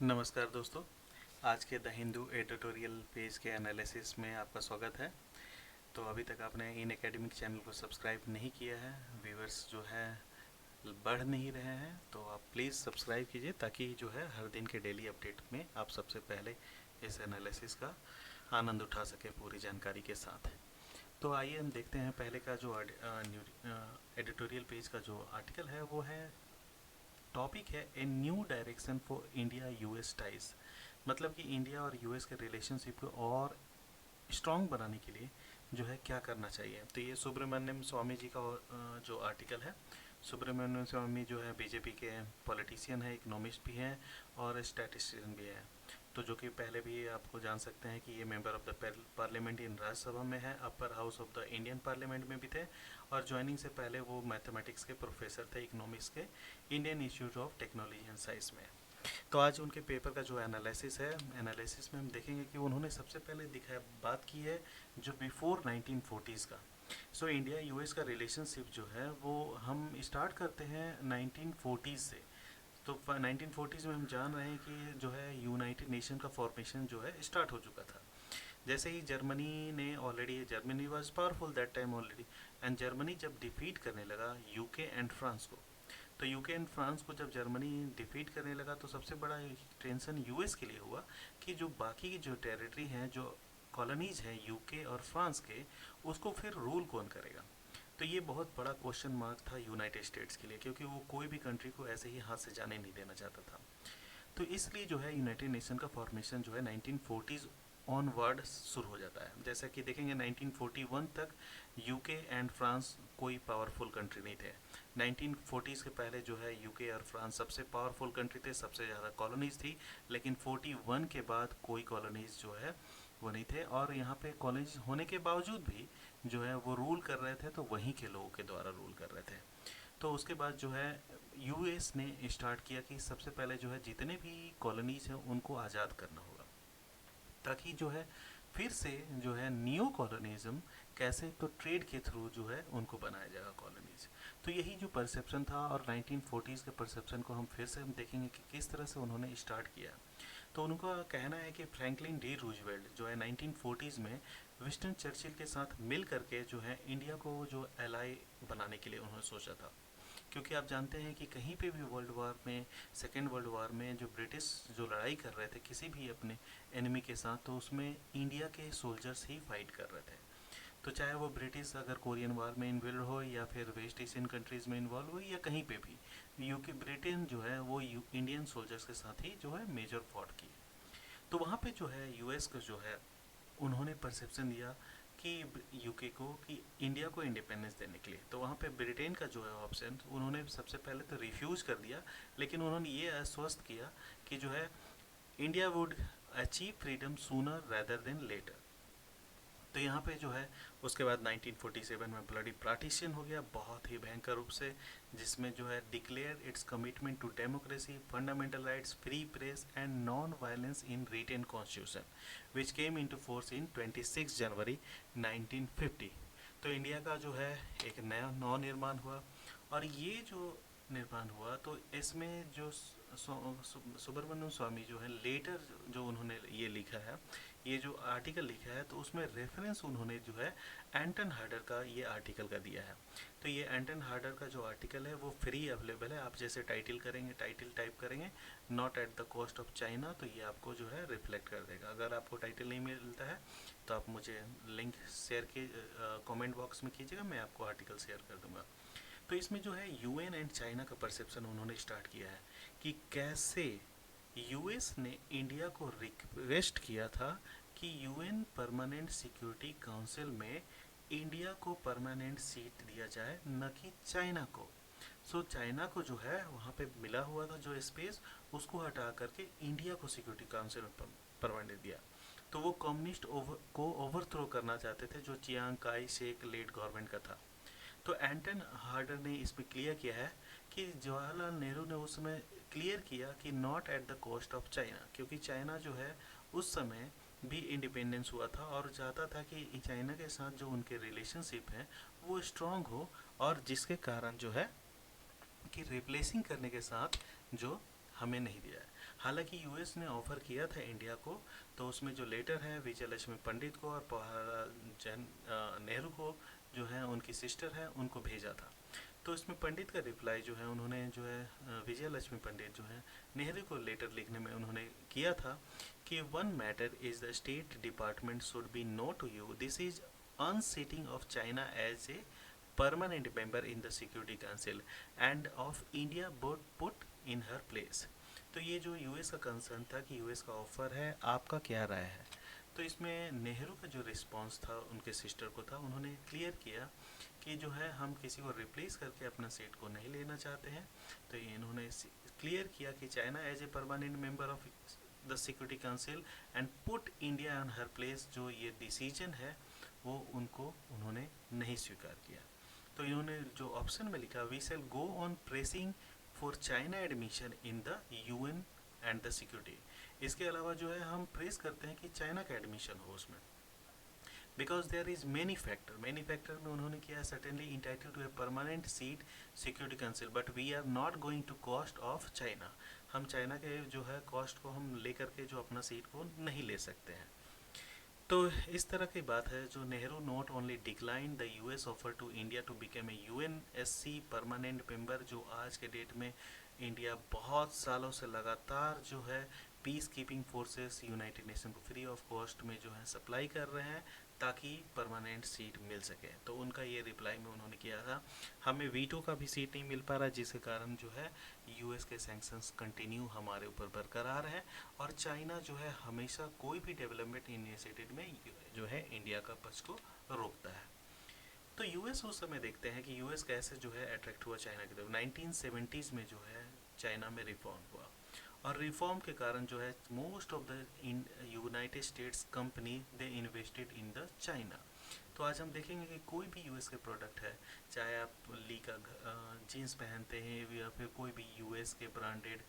नमस्कार दोस्तों। आज के द हिंदू एडिटोरियल पेज के एनालिसिस में आपका स्वागत है। तो अभी तक आपने इन एकेडमिक चैनल को सब्सक्राइब नहीं किया है, व्यूअर्स जो है बढ़ नहीं रहे हैं, तो आप प्लीज़ सब्सक्राइब कीजिए ताकि जो है हर दिन के डेली अपडेट में आप सबसे पहले इस एनालिसिस का आनंद उठा सके पूरी जानकारी के साथ। तो आइए हम देखते हैं पहले का जो एडिटोरियल पेज का जो आर्टिकल है वो है, टॉपिक है a new direction for India US ties. मतलब कि इंडिया और यूएस के रिलेशनशिप को और स्ट्रॉन्ग बनाने के लिए जो है क्या करना चाहिए। तो ये सुब्रमण्यम स्वामी जी का जो आर्टिकल है। सुब्रमण्यम स्वामी जो है बीजेपी के पॉलिटिशियन है, इकोनॉमिस्ट भी हैं और स्टैटिस्टिशियन भी हैं। तो जो कि पहले भी आपको जान सकते हैं कि ये member of the parliament in Rajya Sabha में है, upper house of the Indian parliament में भी थे, और ज्वाइनिंग से पहले वो मैथमेटिक्स के प्रोफेसर थे, इकोनॉमिक्स के Indian institute of technology and science में। तो आज उनके पेपर का जो एनालिसिस है, एनालिसिस में हम देखेंगे कि उन्होंने सबसे पहले दिखाया बात की है जो बिफोर 1940s का। सो इंडिया यूएस का रिलेशनशिप जो है वो हम स्टार्ट करते हैं 1940s से। तो 1940s में हम जान रहे हैं कि जो है यूनाइटेड नेशन का फॉर्मेशन जो है स्टार्ट हो चुका था। जैसे ही जर्मनी ने already, Germany was powerful that time already, and Germany जब डिफीट करने लगा यूके एंड फ्रांस को, तो यूके एंड फ्रांस को जब जर्मनी डिफीट करने लगा तो सबसे बड़ा टेंशन यूएस के लिए हुआ कि जो बाकी की जो टेरिटरी हैं, जो कॉलोनीज हैं यूके और फ्रांस के, उसको फिर रूल कौन करेगा। तो ये बहुत बड़ा क्वेश्चन मार्क था यूनाइटेड स्टेट्स के लिए, क्योंकि वो कोई भी कंट्री को ऐसे ही हाथ से जाने नहीं देना चाहता था। तो इसलिए जो है यूनाइटेड नेशन का फॉर्मेशन जो है 1940s ऑनवर्ड शुरू हो जाता है। जैसा कि देखेंगे 1941 तक यूके एंड फ्रांस कोई पावरफुल कंट्री नहीं थे। 1940s के पहले जो है यूके और फ्रांस सबसे पावरफुल कंट्री थे, सबसे ज़्यादा कॉलोनीज थी, लेकिन 41 के बाद कोई कॉलोनीज जो है वो नहीं थे, और यहाँ पे कॉलोनीज होने के बावजूद भी जो है वो रूल कर रहे थे, तो वहीं के लोगों के द्वारा रूल कर रहे थे। तो उसके बाद जो है यूएस ने स्टार्ट किया कि सबसे पहले जो है जितने भी कॉलोनीज हैं उनको आज़ाद करना होगा, ताकि जो है फिर से जो है न्यू कॉलोनिज्म कैसे, तो ट्रेड के थ्रू जो है उनको बनाया जाएगा कॉलोनीज। तो यही जो परसेप्शन था, और 1940s के परसेप्शन को हम फिर से हम देखेंगे कि किस तरह से उन्होंने स्टार्ट किया। तो उनका कहना है कि फ्रैंकलिन डी रूजवेल्ट जो है 1940s में विंस्टन चर्चिल के साथ मिल करके जो है इंडिया को जो एलाई बनाने के लिए उन्होंने सोचा था। क्योंकि आप जानते हैं कि कहीं पे भी वर्ल्ड वार में, सेकेंड वर्ल्ड वार में जो ब्रिटिश जो लड़ाई कर रहे थे किसी भी अपने एनिमी के साथ, तो उसमें इंडिया के सोल्जर्स ही फाइट कर रहे थे। तो चाहे वो ब्रिटिश अगर कोरियन वार में इन्वॉल्व हो, या फिर वेस्ट एशियन कंट्रीज़ में इन्वॉल्व हो, या कहीं पे भी, यूके ब्रिटेन जो है वो इंडियन सोल्जर्स के साथ ही जो है मेजर फॉट की। तो वहाँ पे जो है यूएस का जो है उन्होंने परसेप्शन दिया कि यूके को, कि इंडिया को इंडिपेंडेंस देने के लिए, तो वहाँ पे ब्रिटेन का जो है ऑप्शन उन्होंने सबसे पहले तो रिफ्यूज़ कर दिया, लेकिन उन्होंने ये आश्वस्त किया कि जो है India would achieve freedom sooner rather than later. तो यहाँ पे जो है उसके बाद 1947 में ब्लडी पार्टीशन हो गया, बहुत ही भयंकर रूप से, जिसमें जो है declare its commitment to democracy, fundamental rights, free press and non violence in written constitution which came into force in 26 January 1950। तो इंडिया का जो है एक नया नव निर्माण हुआ, और ये जो निर्माण हुआ तो इसमें जो सुब्रमण्यम स्वामी जो है लेटर जो उन्होंने ये लिखा है, ये जो आर्टिकल लिखा है, तो उसमें रेफरेंस उन्होंने जो है एंटन हार्डर का ये आर्टिकल का दिया है। तो ये एंटन हार्डर का जो आर्टिकल है वो फ्री अवेलेबल है। आप जैसे टाइटल करेंगे, टाइटल टाइप करेंगे not at the cost of China, तो ये आपको जो है रिफ्लेक्ट कर देगा। अगर आपको टाइटल नहीं मिलता है तो आप मुझे लिंक शेयर के कमेंट बॉक्स में कीजिएगा, मैं आपको आर्टिकल शेयर कर दूंगा। तो इसमें जो है यूएन एंड चाइना का परसेप्शन उन्होंने स्टार्ट किया है कि कैसे यूएस ने इंडिया को रिक्वेस्ट किया था कि यूएन परमानेंट सिक्योरिटी काउंसिल में इंडिया को परमानेंट सीट दिया जाए, न कि चाइना को। सो चाइना को जो है वहाँ पे मिला हुआ था जो स्पेस, उसको हटा करके इंडिया को सिक्योरिटी काउंसिल में परमानेंट दिया। तो वो कम्युनिस्ट को ओवरथ्रो करना चाहते थे, जो Chiang Kai Shek lead government का था। तो एंटन हार्डर ने इसमें क्लियर किया है कि जवाहरलाल नेहरू ने उस समय क्लियर किया कि not at the cost of China, क्योंकि चाइना जो है उस समय भी इंडिपेंडेंस हुआ था और चाहता था कि चाइना के साथ जो उनके रिलेशनशिप हैं वो स्ट्रांग हो, और जिसके कारण जो है कि रिप्लेसिंग करने के साथ जो हमें नहीं दिया है। हालांकि यूएस ने ऑफ़र किया था इंडिया को, तो उसमें जो लेटर है विजय लक्ष्मी पंडित को और नेहरू को जो है उनकी सिस्टर है उनको भेजा था। तो इसमें पंडित का रिप्लाई जो है उन्होंने जो है विजय लक्ष्मी पंडित जो है नेहरू को लेटर लिखने में उन्होंने किया था कि one matter is the state department should be know to you this is unseating of China as a permanent member in the Security Council and of India both put in her place। तो ये जो US का concern था कि US का offer है, आपका क्या राय है। तो इसमें नेहरू का जो रिस्पांस था उनके सिस्टर को था, उन्होंने क्लियर किया कि जो है हम किसी को रिप्लेस करके अपना सीट को नहीं लेना चाहते हैं। तो इन्होंने क्लियर किया कि China as a permanent member of the Security Council and put India on her place, जो ये डिसीजन है वो उनको उन्होंने नहीं स्वीकार किया। तो इन्होंने जो ऑप्शन में लिखा we shall go on pressing for China admission in the UN and the security. इसके अलावा जो है हम प्रेस करते हैं कि चाइना का एडमिशन हो उसमें, because there is many factor में उन्होंने किया certainly entitled to a permanent seat security council but we are not going to cost of China. हम चाइना के जो है कॉस्ट को हम लेकर के जो अपना सीट को नहीं ले सकते हैं। तो इस तरह की बात है जो Nehru not only decline the US offer to India to become a UNSC permanent member, जो आज के डेट में इंडिया बहुत सालों से लगातार जो है peace keeping forces United nation को फ्री ऑफ कॉस्ट में जो है सप्लाई कर रहे हैं ताकि परमानेंट सीट मिल सके। तो उनका ये रिप्लाई में उन्होंने किया था हमें वीटो का भी सीट नहीं मिल पा रहा, जिसके कारण जो है यूएस के सैंक्शंस कंटिन्यू हमारे ऊपर बरकरार है और चाइना जो है हमेशा कोई भी डेवलपमेंट इनिशिएटिव में जो है इंडिया का पक्ष को रोकता है। तो यूएस उस समय देखते हैं कि यूएस कैसे जो है अट्रैक्ट हुआ चाइना की तरफ। 1970s में जो है चाइना में रिफॉर्म हुआ और रिफॉर्म के कारण जो है most of the United states company they invested in the China. तो आज हम देखेंगे कि कोई भी यूएस के प्रोडक्ट है, चाहे आप ली का जीन्स पहनते हैं या फिर कोई भी यूएस के ब्रांडेड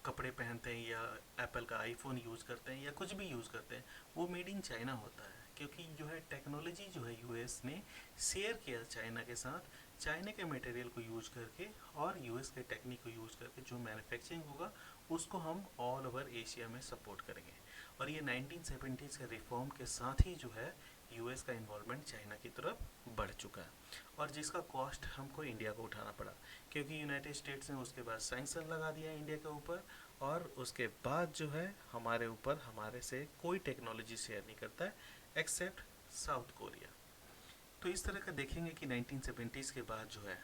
कपड़े पहनते हैं या एप्पल का आईफोन यूज़ करते हैं या कुछ भी यूज़ करते हैं, वो मेड इन चाइना होता है। क्योंकि जो है टेक्नोलॉजी जो है यूएस ने शेयर किया चाइना के साथ, चाइना के मटेरियल को यूज करके और यूएस के टेक्निक को यूज करके जो मैन्युफैक्चरिंग होगा उसको हम ऑल ओवर एशिया में सपोर्ट करेंगे। और ये 1970s के रिफॉर्म के साथ ही जो है यूएस का इन्वॉल्वमेंट चाइना की तरफ बढ़ चुका है और जिसका कॉस्ट हमको इंडिया को उठाना पड़ा, क्योंकि यूनाइटेड स्टेट्स ने उसके बाद सैंक्शन लगा दिया इंडिया के ऊपर और उसके बाद जो है हमारे ऊपर हमारे से कोई टेक्नोलॉजी शेयर नहीं करता है एक्सेप्ट साउथ कोरिया। तो इस तरह का देखेंगे कि 1970s के बाद जो है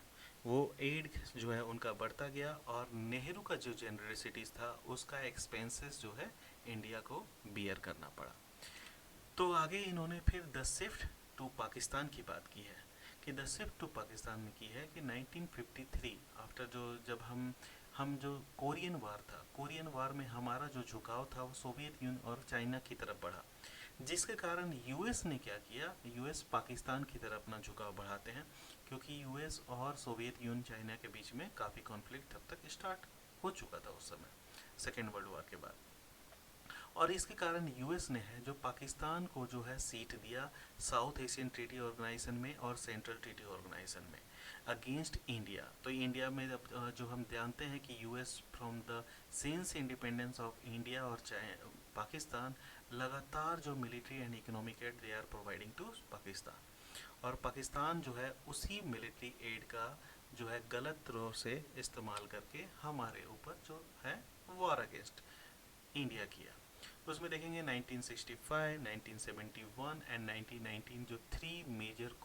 वो एड जो है उनका बढ़ता गया और नेहरू का जो जेनरसिटीज़ था उसका एक्सपेंसेस जो है इंडिया को बियर करना पड़ा। तो आगे इन्होंने फिर द शिफ्ट टू पाकिस्तान की बात की है कि द शिफ्ट टू पाकिस्तान में की है कि 1953 आफ्टर जो जब हम जो कोरियन वार था, कोरियन वार में हमारा जो झुकाव था वो सोवियत यूनियन और चाइना की तरफ बढ़ा, जिसके कारण यूएस ने क्या किया, यूएस पाकिस्तान की तरफ अपना झुकाव बढ़ाते हैं क्योंकि यूएस और सोवियत यूनियन चाइना के बीच में काफ़ी कॉन्फ्लिक्ट तब तक स्टार्ट हो चुका था उस समय सेकेंड वर्ल्ड वॉर के बाद। और इसके कारण यूएस ने है जो पाकिस्तान को जो है सीट दिया साउथ एशियन ट्रीटी ऑर्गेनाइजेशन में और सेंट्रल ट्रीटी ऑर्गेनाइजेशन में अगेंस्ट इंडिया। तो इंडिया में जो हम जानते हैं कि US from the since independence of India और पाकिस्तान लगातार जो military and economic aid they are providing to Pakistan, और पाकिस्तान जो है उसी मिलिट्री एड का जो है गलत रो से इस्तेमाल करके हमारे ऊपर जो है वॉर अगेंस्ट इंडिया किया। तो उसमें देखेंगे 1965, 1971 एंड 1919 जो 3 मेजर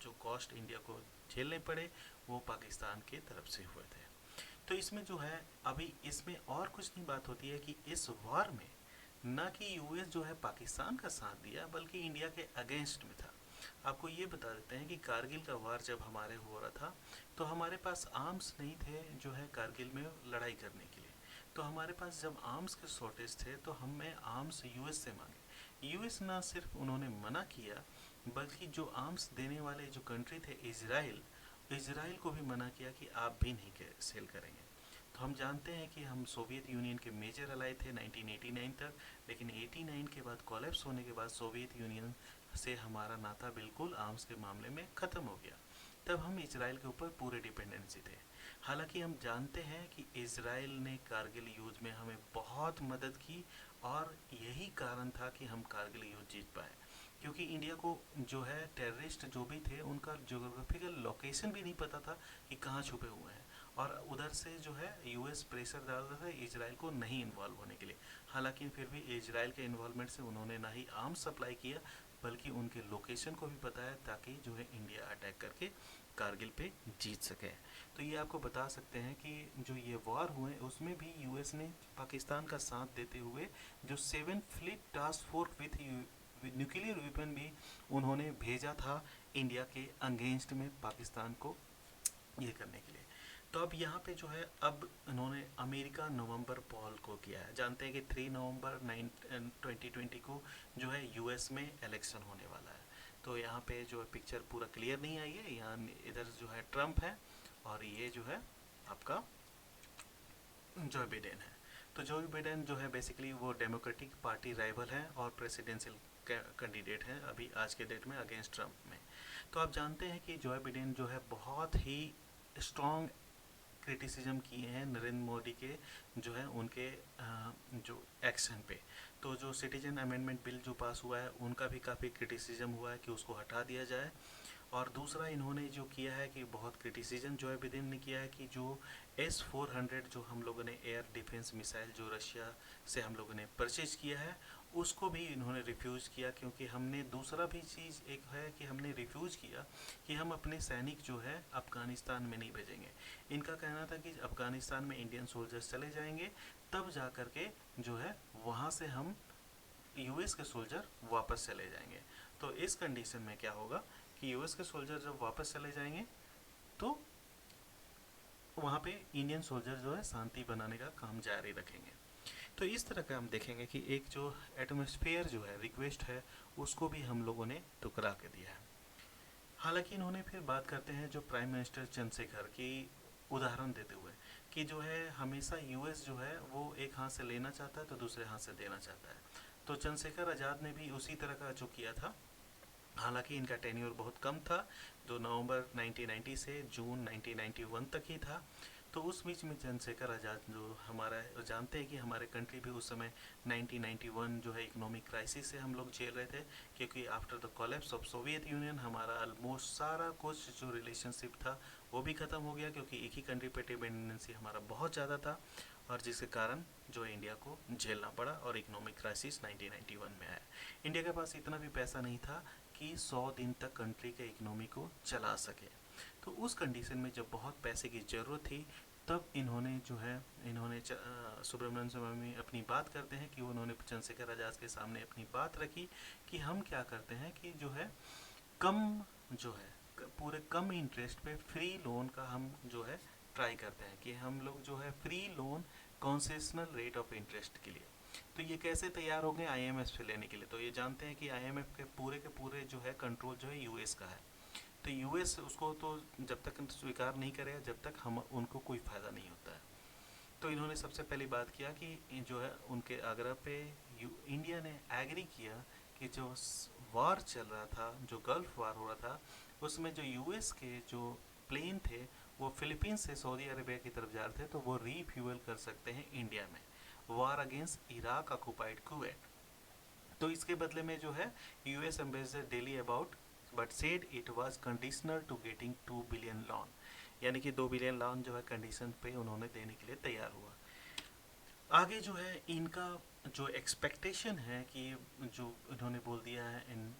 जो कॉस्ट इंडिया को झेलने पड़े वो पाकिस्तान की तरफ से हुए थे। तो इसमें जो है अभी इसमें और कुछ नहीं बात होती है कि इस वार में ना कि यूएस जो है पाकिस्तान का साथ दिया बल्कि इंडिया के अगेंस्ट में था। आपको ये बता देते हैं कि कारगिल का वार जब हमारे हो रहा था तो हमारे पास आर्म्स नहीं थे जो है कारगिल में लड़ाई करने के लिए। तो हमारे पास जब आर्म्स के शॉर्टेज थे तो हमें आर्म्स यूएस से मांगे। यूएस ना सिर्फ उन्होंने मना किया बल्कि जो आर्म्स देने वाले जो कंट्री थे इजराइल को भी मना किया कि आप भी नहीं सेल करेंगे। तो हम जानते हैं कि हम सोवियत यूनियन के मेजर अलाई थे 1989 तक, लेकिन 89 के बाद कोलैप्स होने के बाद सोवियत यूनियन से हमारा नाता बिल्कुल आर्म्स के मामले में ख़त्म हो गया। तब हम इजराइल के ऊपर पूरे डिपेंडेंसी थे। हालांकि हम जानते हैं कि इज़राइल ने कारगिल युद्ध में हमें बहुत मदद की और यही कारण था कि हम कारगिल युद्ध जीत पाए, क्योंकि इंडिया को जो है टेररिस्ट जो भी थे उनका ज्योग्राफिकल लोकेशन भी नहीं पता था कि कहाँ छुपे हुए हैं, और उधर से जो है यूएस प्रेशर डाल रहा था इजराइल को नहीं इन्वॉल्व होने के लिए। हालांकि फिर भी इजराइल के इन्वॉल्वमेंट से उन्होंने ना ही आर्म्स सप्लाई किया बल्कि उनके लोकेशन को भी बताया ताकि जो है इंडिया अटैक करके कारगिल पे जीत सके। तो ये आपको बता सकते हैं कि जो ये वॉर हुए उसमें भी यूएस ने पाकिस्तान का साथ देते हुए जो 7 fleet task force with nuclear weapon भी उन्होंने भेजा था इंडिया के अगेंस्ट में पाकिस्तान को ये करने के लिए। तो अब यहाँ पे जो है अब इन्होंने अमेरिका नवंबर पॉल को किया है। जानते हैं कि 3 नवंबर 2020 को जो है यूएस में इलेक्शन होने वाला है। तो यहाँ पे जो है पिक्चर पूरा क्लियर नहीं आई है, यहाँ इधर जो है ट्रम्प है और ये जो है आपका जो बिडेन है। तो जो बिडेन जो है बेसिकली वो डेमोक्रेटिक पार्टी राइवल है और प्रेसिडेंशियल कैंडिडेट है अभी आज के डेट में अगेंस्ट ट्रम्प में। तो आप जानते हैं कि जो बिडेन जो है बहुत ही स्ट्रॉन्ग क्रिटिसिज्म किए हैं नरेंद्र मोदी के जो है उनके जो एक्शन पे। तो जो सिटीजन अमेंडमेंट बिल जो पास हुआ है उनका भी काफ़ी क्रिटिसिज्म हुआ है कि उसको हटा दिया जाए। और दूसरा इन्होंने जो किया है कि बहुत क्रिटिसिज्म जो है बिडेन ने किया है कि जो S-400 जो हम लोगों ने एयर डिफेंस मिसाइल जो रशिया से हम लोगों ने परचेज किया है उसको भी इन्होंने रिफ्यूज़ किया, क्योंकि हमने दूसरा भी चीज़ एक है कि हमने रिफ्यूज़ किया कि हम अपने सैनिक जो है अफ़गानिस्तान में नहीं भेजेंगे। इनका कहना था कि अफ़गानिस्तान में इंडियन सोल्जर्स चले जाएंगे तब जा कर के जो है वहाँ से हम यूएस के सोल्जर वापस चले जाएंगे। तो इस कंडीशन में क्या होगा कि यूएस के सोल्जर जब वापस चले जाएंगे तो वहाँ पे इंडियन सोल्जर जो है शांति बनाने का काम जारी रखेंगे। तो इस तरह का हम देखेंगे कि एक जो एटमॉस्फेयर जो है रिक्वेस्ट है उसको भी हम लोगों ने टुकरा के दिया है। हालांकि इन्होंने फिर बात करते हैं जो प्राइम मिनिस्टर चंद्रशेखर की उदाहरण देते हुए कि जो है हमेशा यूएस जो है वो एक हाथ से लेना चाहता है तो दूसरे हाथ से देना चाहता है। तो चंद्रशेखर आज़ाद ने भी उसी तरह का जो किया था। हालांकि इनका टेन्योर बहुत कम था, जो नवंबर 1990 से जून 1991 तक ही था। तो उस बीच में चंद्रशेखर आज़ाद जो हमारा जानते हैं कि हमारे कंट्री भी उस समय 1991 जो है इकोनॉमिक क्राइसिस से हम लोग झेल रहे थे, क्योंकि after the collapse of Soviet union हमारा ऑलमोस्ट सारा कुछ जो रिलेशनशिप था वो भी ख़त्म हो गया, क्योंकि एक ही कंट्री पे डिपेंडेंसी हमारा बहुत ज़्यादा था और जिसके कारण जो इंडिया को झेलना पड़ा और इकोनॉमिक क्राइसिस 1991 में आया। इंडिया के पास इतना भी पैसा नहीं था कि 100 दिन तक कंट्री के इकोनॉमी को चला सके। तो उस कंडीशन में जब बहुत पैसे की ज़रूरत थी तब इन्होंने जो है सुब्रमण्यम स्वामी अपनी बात करते हैं कि उन्होंने चंद्रशेखर आज़ाद के सामने अपनी बात रखी कि हम क्या करते हैं कि जो है कम जो है पूरे कम इंटरेस्ट पे फ्री लोन का हम जो है ट्राई करते हैं कि हम लोग जो है free loan concessional rate of interest के लिए। तो ये कैसे तैयार हो गए आईएमएफ से लेने के लिए? तो ये जानते हैं कि आईएमएफ के पूरे जो है कंट्रोल जो है यूएस का है। तो यूएस उसको तो जब तक स्वीकार नहीं करेगा जब तक हम उनको कोई फ़ायदा नहीं होता है। तो इन्होंने सबसे पहली बात किया कि जो है उनके आग्रह पे इंडिया ने एग्री किया कि जो वार चल रहा था, जो गल्फ वार हो रहा था, उसमें जो यूएस के जो प्लेन थे वो फिलीपींस से सऊदी अरेबिया की तरफ जा रहे थे तो वो रीफ्यूल कर सकते हैं इंडिया में war against Iraq occupied Kuwait. तो इसके बदले में जो है US ambassador daily about but said it was conditional to getting 2 billion loan, यानी कि 2 बिलियन लोन जो है कंडीशन पे उन्होंने देने के लिए तैयार हुआ। आगे जो है इनका जो एक्सपेक्टेशन है कि जो इन्होंने बोल दिया है इन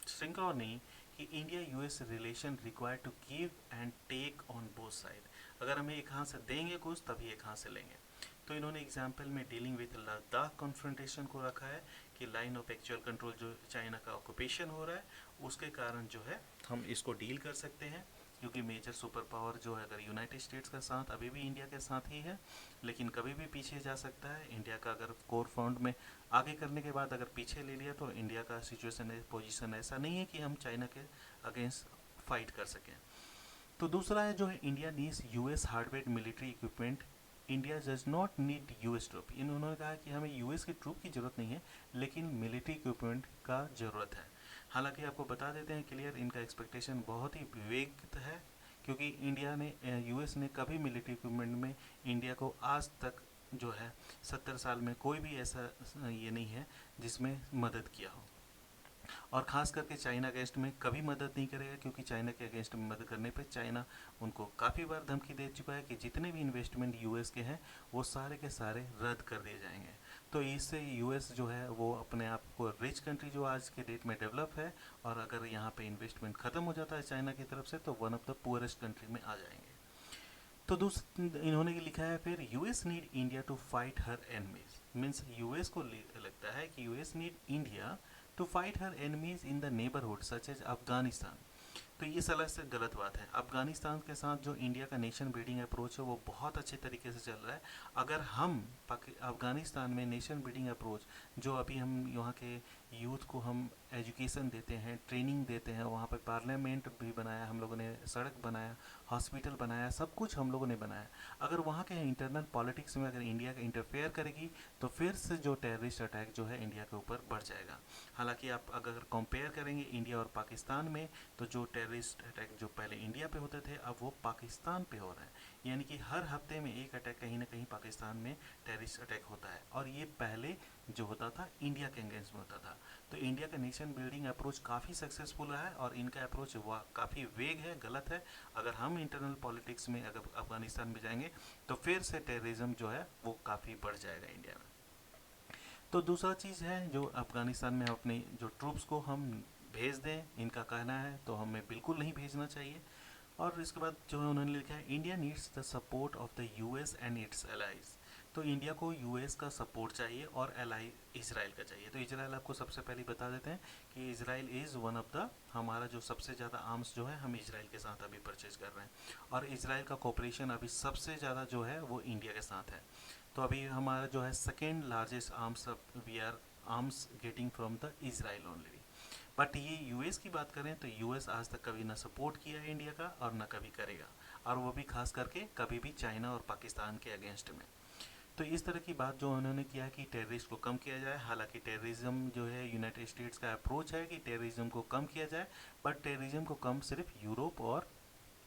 सिंक्रोनी कि India US relation require to give and take on both side, अगर हमें एक हाथ से देंगे कुछ तभी एक हाथ से लेंगे। तो इन्होंने एग्जाम्पल में डीलिंग विद लद्दाख कॉन्फ्रंटेशन को रखा है कि लाइन ऑफ एक्चुअल कंट्रोल जो चाइना का ऑक्यूपेशन हो रहा है उसके कारण जो है हम इसको डील कर सकते हैं, क्योंकि मेजर सुपर पावर जो है अगर यूनाइटेड स्टेट्स का साथ अभी भी इंडिया के साथ ही है लेकिन कभी भी पीछे जा सकता है। इंडिया का अगर कोर फंड में आगे करने के बाद अगर पीछे ले लिया तो इंडिया का सिचुएशन पोजीशन ऐसा नहीं है कि हम चाइना के अगेंस्ट फाइट कर सकें। तो दूसरा है जो है India needs US hardware military equipment, India does not need US troop. इन्होंने कहा कि हमें यूएस की ट्रूप की ज़रूरत नहीं है लेकिन मिलिट्री इक्विपमेंट का ज़रूरत है। हालांकि आपको बता देते हैं क्लियर इनका एक्सपेक्टेशन बहुत ही विवेक है क्योंकि इंडिया ने यूएस ने कभी मिलिट्री इक्विपमेंट में इंडिया को आज तक जो है 70 साल में कोई भी ऐसा ये नहीं है जिसमें मदद किया हो। और ख़ास करके चाइना अगेंस्ट में कभी मदद नहीं करेगा, क्योंकि चाइना के अगेंस्ट में मदद करने पे चाइना उनको काफ़ी बार धमकी दे चुका है कि जितने भी इन्वेस्टमेंट यूएस के हैं वो सारे के सारे रद्द कर दिए जाएंगे। तो इससे यूएस जो है वो अपने आप को रिच कंट्री जो आज के डेट में डेवलप है, और अगर यहाँ पे इन्वेस्टमेंट ख़त्म हो जाता है चाइना की तरफ से तो one of the poorest country में आ जाएंगे। तो इन्होंने लिखा है फिर US need India to fight her enemies. Means US को लगता है कि US need India to fight her enemies in the neighbourhood such as Afghanistan. तो ये सलाह से गलत बात है। अफगानिस्तान के साथ जो इंडिया का नेशन बिल्डिंग अप्रोच है वो बहुत अच्छे तरीके से चल रहा है। अगर हम अफगानिस्तान में नेशन बिल्डिंग अप्रोच जो अभी हम यहाँ के यूथ को हम एजुकेशन देते हैं, ट्रेनिंग देते हैं, वहाँ पे पार्लियामेंट भी बनाया हम लोगों ने, सड़क बनाया, हॉस्पिटल बनाया, सब कुछ हम लोगों ने बनाया। अगर वहाँ के इंटरनल पॉलिटिक्स में अगर इंडिया का इंटरफेयर करेगी तो फिर से जो टेररिस्ट अटैक जो है इंडिया के ऊपर बढ़ जाएगा। हालांकि आप अगर कंपेयर करेंगे इंडिया और पाकिस्तान में तो जो टेररिस्ट अटैक जो पहले इंडिया पे होते थे अब वो पाकिस्तान पे हो रहा है। यानी कि हर हफ्ते में एक अटैक कहीं ना कहीं पाकिस्तान में टेररिस्ट अटैक होता है, और ये पहले जो होता था इंडिया के अगेंस्ट में होता था। तो इंडिया का नेशन बिल्डिंग अप्रोच काफ़ी सक्सेसफुल रहा है और इनका अप्रोच काफ़ी वेग है, गलत है। अगर हम इंटरनल पॉलिटिक्स में अगर अफगानिस्तान में जाएंगे तो फिर से टेररिज्म जो है वो काफ़ी बढ़ जाएगा इंडिया में। तो दूसरा चीज़ है जो अफगानिस्तान में अपने जो ट्रूप्स को हम भेज दें, इनका कहना है तो हमें बिल्कुल नहीं भेजना चाहिए। और इसके बाद जो है उन्होंने लिखा है India needs the support of the US and it's allies. तो इंडिया को यूएस का सपोर्ट चाहिए और एलाई इजराइल का चाहिए। तो इजराइल आपको सबसे पहले बता देते हैं कि Israel is one of the हमारा जो सबसे ज़्यादा आर्म्स जो है हम इजराइल के साथ अभी परचेज कर रहे हैं, और इजराइल का कोऑपरेशन अभी सबसे ज़्यादा जो है वो इंडिया के साथ है। तो अभी हमारा जो है second largest arms we are arms getting from the Israel only. But ये यूएस की बात करें तो यूएस आज तक कभी ना सपोर्ट किया है इंडिया का और ना कभी करेगा, और वो भी खास करके कभी भी चाइना और पाकिस्तान के अगेंस्ट में। तो इस तरह की बात जो उन्होंने किया कि टेररिस्ट को कम किया जाए, हालांकि टेररिज्म जो है यूनाइटेड स्टेट्स का अप्रोच है कि टेररिज्म को कम किया जाए, बट टेररिज्म को कम सिर्फ यूरोप और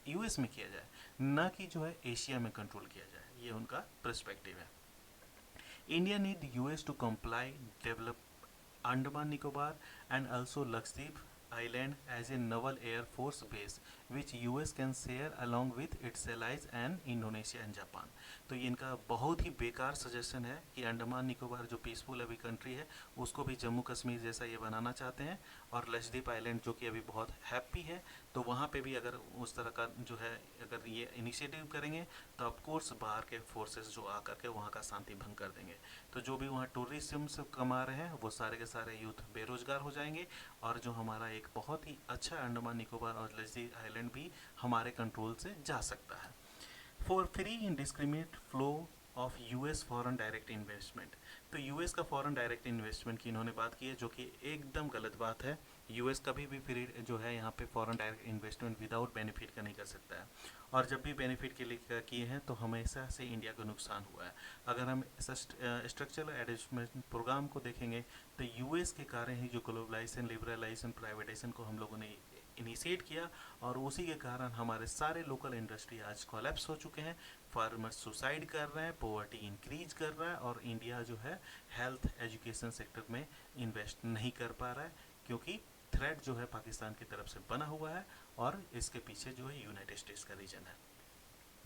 यूएस में किया जाए, ना कि जो है एशिया में कंट्रोल किया जाए। ये उनका पर्सपेक्टिव है। India need US to comply develop Andaman Nicobar and also Lakshadweep Island as a naval air force base which US can share along with its allies and Indonesia and Japan। तो ये इनका बहुत ही बेकार suggestion है कि अंडमान निकोबार जो peaceful अभी country है उसको भी जम्मू कश्मीर जैसा ये बनाना चाहते हैं, और लक्षद्वीप आइलैंड जो कि अभी बहुत हैप्पी है तो वहाँ पे भी अगर उस तरह का जो है अगर ये इनिशिएटिव करेंगे तो ऑफकोर्स बाहर के फोर्सेस जो आकर के वहाँ का शांति भंग कर देंगे। तो जो भी वहाँ टूरिज्म से कमा रहे हैं वो सारे के सारे यूथ बेरोजगार हो जाएंगे, और जो हमारा एक बहुत ही अच्छा अंडमान निकोबार और लक्षद्वीप आइलैंड भी हमारे कंट्रोल से जा सकता है। For free indiscriminate flow of US foreign direct investment. तो यूएस का फॉरेन डायरेक्ट इन्वेस्टमेंट की इन्होंने बात की है जो कि एकदम गलत बात है। यूएस कभी भी फ्री जो है यहाँ पे foreign direct investment without benefit का नहीं कर सकता है, और जब भी बेनिफिट के लिए किए हैं तो हमेशा से इंडिया को नुकसान हुआ है। अगर हम स्ट्रक्चरल एडजस्टमेंट प्रोग्राम को देखेंगे तो यूएस के कारण ही जो ग्लोबलाइजेशन, लिबरलाइजेशन, प्राइवेटाइजेशन को हम लोगों ने इनिशिएट किया, और उसी के कारण हमारे सारे लोकल इंडस्ट्री आज कोलैप्स हो चुके हैं, फार्मर्स सुसाइड कर रहे हैं, पॉवर्टी इंक्रीज कर रहा है, और इंडिया जो है हेल्थ एजुकेशन सेक्टर में इन्वेस्ट नहीं कर पा रहा है, क्योंकि थ्रेट जो है पाकिस्तान की तरफ से बना हुआ है, और इसके पीछे जो है यूनाइटेड स्टेट्स का रीजन है।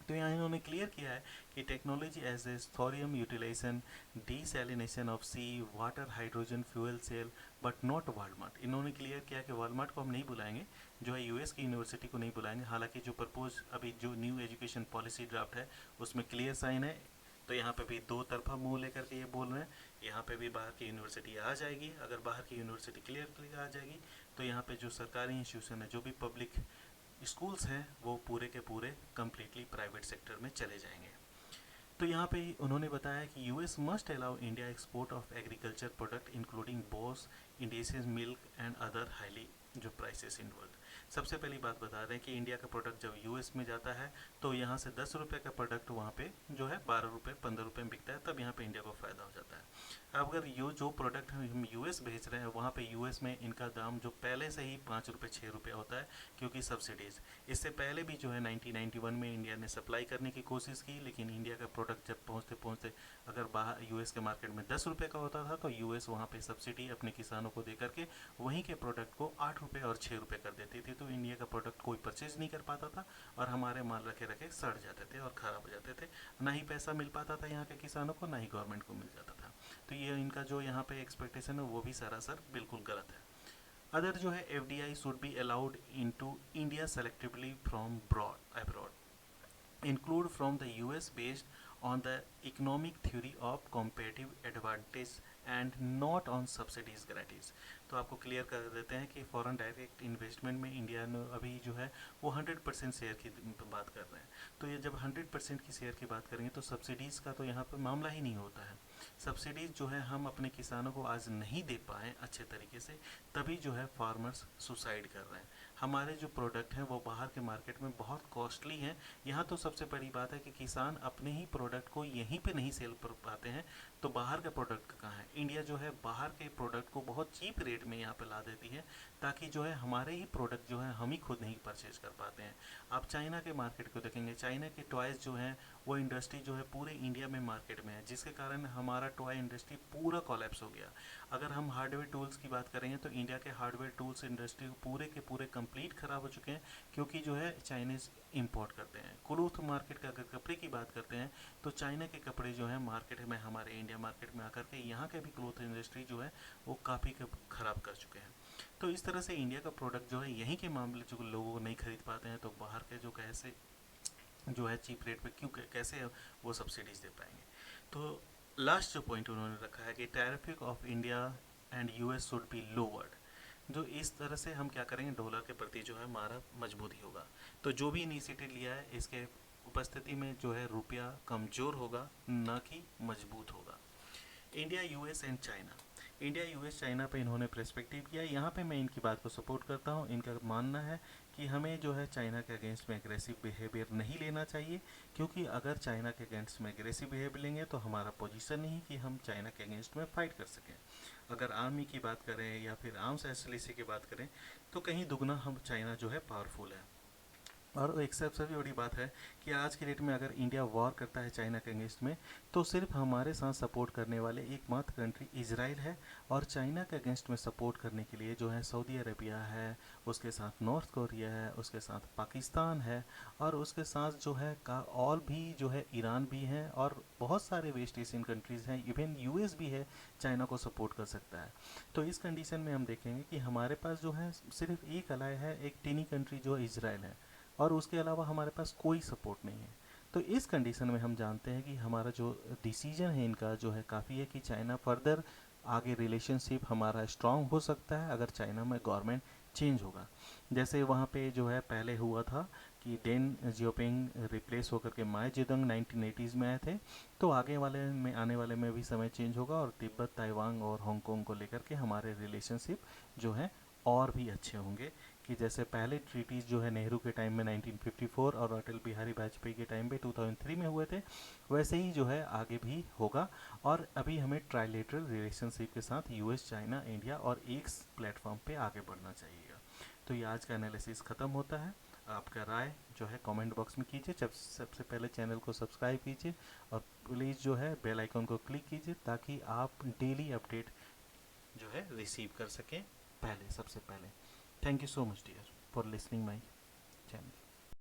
तो यहाँ इन्होंने क्लियर किया है कि technology as a thorium utilisation, desalination of sea water, hydrogen fuel cell, but not Walmart. इन्होंने क्लियर किया कि वालमार्ट को हम नहीं बुलाएंगे, जो है यूएस की यूनिवर्सिटी को नहीं बुलाएंगे। हालांकि जो प्रपोज अभी जो न्यू एजुकेशन पॉलिसी ड्राफ्ट है उसमें क्लियर साइन है, तो यहाँ पे भी दो तरफा मुंह लेकर के ये बोल रहे हैं। यहाँ पे भी बाहर की यूनिवर्सिटी आ जाएगी, अगर बाहर की यूनिवर्सिटी क्लियर आ जाएगी तो यहाँ पे जो सरकारी इंस्टीट्यूशन है, जो भी पब्लिक स्कूल्स हैं, वो पूरे के पूरे कम्प्लीटली प्राइवेट सेक्टर में चले जाएंगे। तो यहाँ पे उन्होंने बताया कि US must allow India export of agriculture product including Bose, Indian milk and other highly जो प्राइसेस इन्वॉल्व। सबसे पहली बात बता दें कि इंडिया का प्रोडक्ट जब यूएस में जाता है तो यहाँ से 10 रुपये का प्रोडक्ट वहाँ पे जो है 12 रुपये 15 रुपये में बिकता है, तब यहाँ पे इंडिया को फ़ायदा हो जाता है। अब अगर जो प्रोडक्ट हम यूएस भेज रहे हैं वहाँ पे यूएस में इनका दाम जो पहले से ही 5 रुपये 6 रुपये होता है, क्योंकि सब्सिडीज़। इससे पहले भी जो है 1991 में इंडिया ने सप्लाई करने की कोशिश की, लेकिन इंडिया का प्रोडक्ट जब पहुँचते पहुँचते अगर बाहर यूएस के मार्केट में 10 रुपये का होता था तो यूएस वहाँ पे सब्सिडी अपने किसानों को दे करके वहीं के प्रोडक्ट को 8 रुपये और 6 रुपये कर देती थी। तो इंडिया का प्रोडक्ट कोई परचेज नहीं कर पाता था और हमारे माल रखे रखे सड़ जाते थे और ख़राब हो जाते थे। ना ही पैसा मिल पाता था यहाँ के किसानों को, ना ही गवर्नमेंट को मिल जाता था। तो ये इनका जो यहाँ पे एक्सपेक्टेशन है वो भी सरासर बिल्कुल गलत है। अदर जो है FDI should be allowed into India selectively from abroad, include from the US based on the economic theory of comparative advantage and not on subsidies gratis। तो आपको क्लियर कर देते हैं कि फॉरेन डायरेक्ट इन्वेस्टमेंट में India ने अभी जो है वो 100% शेयर की बात कर रहे हैं। तो ये जब 100% की शेयर की बात करेंगे तो सब्सिडीज़ का तो यहाँ पर मामला ही नहीं होता है। सब्सिडीज़ जो है हम अपने किसानों को आज नहीं दे पाए अच्छे तरीके से, तभी जो है फार्मर्स सुसाइड कर रहे हैं। हमारे जो प्रोडक्ट हैं वो बाहर के मार्केट में बहुत कॉस्टली हैं। यहाँ तो सबसे बड़ी बात है कि किसान अपने ही प्रोडक्ट को यहीं पे नहीं सेल कर पाते हैं, तो बाहर का प्रोडक्ट कहाँ है। इंडिया जो है बाहर के प्रोडक्ट को बहुत चीप रेट में यहाँ पे ला देती है, ताकि जो है हमारे ही प्रोडक्ट जो है हम ही खुद नहीं परचेज कर पाते हैं। आप चाइना के मार्केट को देखेंगे, चाइना के टॉयज़ जो हैं वो इंडस्ट्री जो है पूरे इंडिया में मार्केट में है, जिसके कारण हमारा टॉय इंडस्ट्री पूरा कोलैप्स हो गया। अगर हम हार्डवेयर टूल्स की बात करेंगे तो इंडिया के हार्डवेयर टूल्स इंडस्ट्री पूरे के पूरे कंप्लीट ख़राब हो चुके हैं, क्योंकि जो है चाइनीज़ इंपोर्ट करते हैं। क्लोथ मार्केट का अगर कपड़े की बात करते हैं तो चाइना के कपड़े जो है मार्केट में हमारे इंडिया मार्केट में आकर के यहाँ के भी क्लोथ इंडस्ट्री जो है वो काफ़ी ख़राब कर चुके हैं। तो इस तरह से इंडिया का प्रोडक्ट जो है यहीं के मामले जो लोगों को नहीं खरीद पाते हैं, तो बाहर के जो कैसे जो है चीप रेट पे क्यों कैसे वो सब्सिडीज़ दे पाएंगे। तो लास्ट जो पॉइंट उन्होंने रखा है कि tariff of India and US should be lowered. जो इस तरह से हम क्या करेंगे, डॉलर के प्रति जो है हमारा मजबूती होगा। तो जो भी इनिशिएटिव लिया है इसके उपस्थिति में जो है रुपया कमज़ोर होगा, ना कि मजबूत होगा। India US and China, India US China पे इन्होंने पर्सपेक्टिव किया। यहाँ पे मैं इनकी बात को सपोर्ट करता हूँ। इनका मानना है कि हमें जो है चाइना के अगेंस्ट में एग्रेसिव बिहेवियर नहीं लेना चाहिए, क्योंकि अगर चाइना के अगेंस्ट में एग्रेसिव बिहेवियर लेंगे तो हमारा पोजीशन नहीं कि हम चाइना के अगेंस्ट में फ़ाइट कर सकें। अगर आर्मी की बात करें या फिर आर्म्स एसएलसी की बात करें तो कहीं दुगना हम चाइना जो है पावरफुल है। और एक सबसे बड़ी बात है कि आज की डेट में अगर इंडिया वॉर करता है चाइना के अगेंस्ट में तो सिर्फ हमारे साथ सपोर्ट करने वाले एकमात्र कंट्री इजराइल है, और चाइना के अगेंस्ट में सपोर्ट करने के लिए जो है सऊदी अरेबिया है, उसके साथ नॉर्थ कोरिया है, उसके साथ पाकिस्तान है, और उसके साथ जो है और भी जो है ईरान भी है, और बहुत सारे वेस्ट एशियन कंट्रीज़ हैं, इवन US भी है चाइना को सपोर्ट कर सकता है। तो इस कंडीशन में हम देखेंगे कि हमारे पास जो है सिर्फ एक अलाय है, एक टीनी कंट्री जो इजराइल है, और उसके अलावा हमारे पास कोई सपोर्ट नहीं है। तो इस कंडीशन में हम जानते हैं कि हमारा जो डिसीजन है इनका जो है काफ़ी है कि चाइना फर्दर आगे रिलेशनशिप हमारा स्ट्रांग हो सकता है अगर चाइना में गवर्नमेंट चेंज होगा। जैसे वहाँ पे जो है पहले हुआ था कि डेन जियोपिंग रिप्लेस होकर के माई जेदंग 1980s में आए थे, तो आगे वाले में आने वाले में भी समय चेंज होगा और तिब्बत, ताइवान और हांगकांग को लेकर के हमारे रिलेशनशिप जो है और भी अच्छे होंगे। कि जैसे पहले ट्रीटीज़ जो है नेहरू के टाइम में 1954 और अटल बिहारी वाजपेयी के टाइम पे 2003 में हुए थे, वैसे ही जो है आगे भी होगा। और अभी हमें ट्राइलेटरल रिलेशनशिप के साथ US, चाइना, इंडिया और एक प्लेटफॉर्म पे आगे बढ़ना चाहिएगा। तो ये आज का एनालिसिस ख़त्म होता है। आपका राय जो है कमेंट बॉक्स में कीजिए। जब सबसे पहले चैनल को सब्सक्राइब कीजिए और प्लीज़ जो है बेल आइकन को क्लिक कीजिए, ताकि आप डेली अपडेट जो है रिसीव कर सकें सबसे पहले। Thank you so much dear for listening my channel.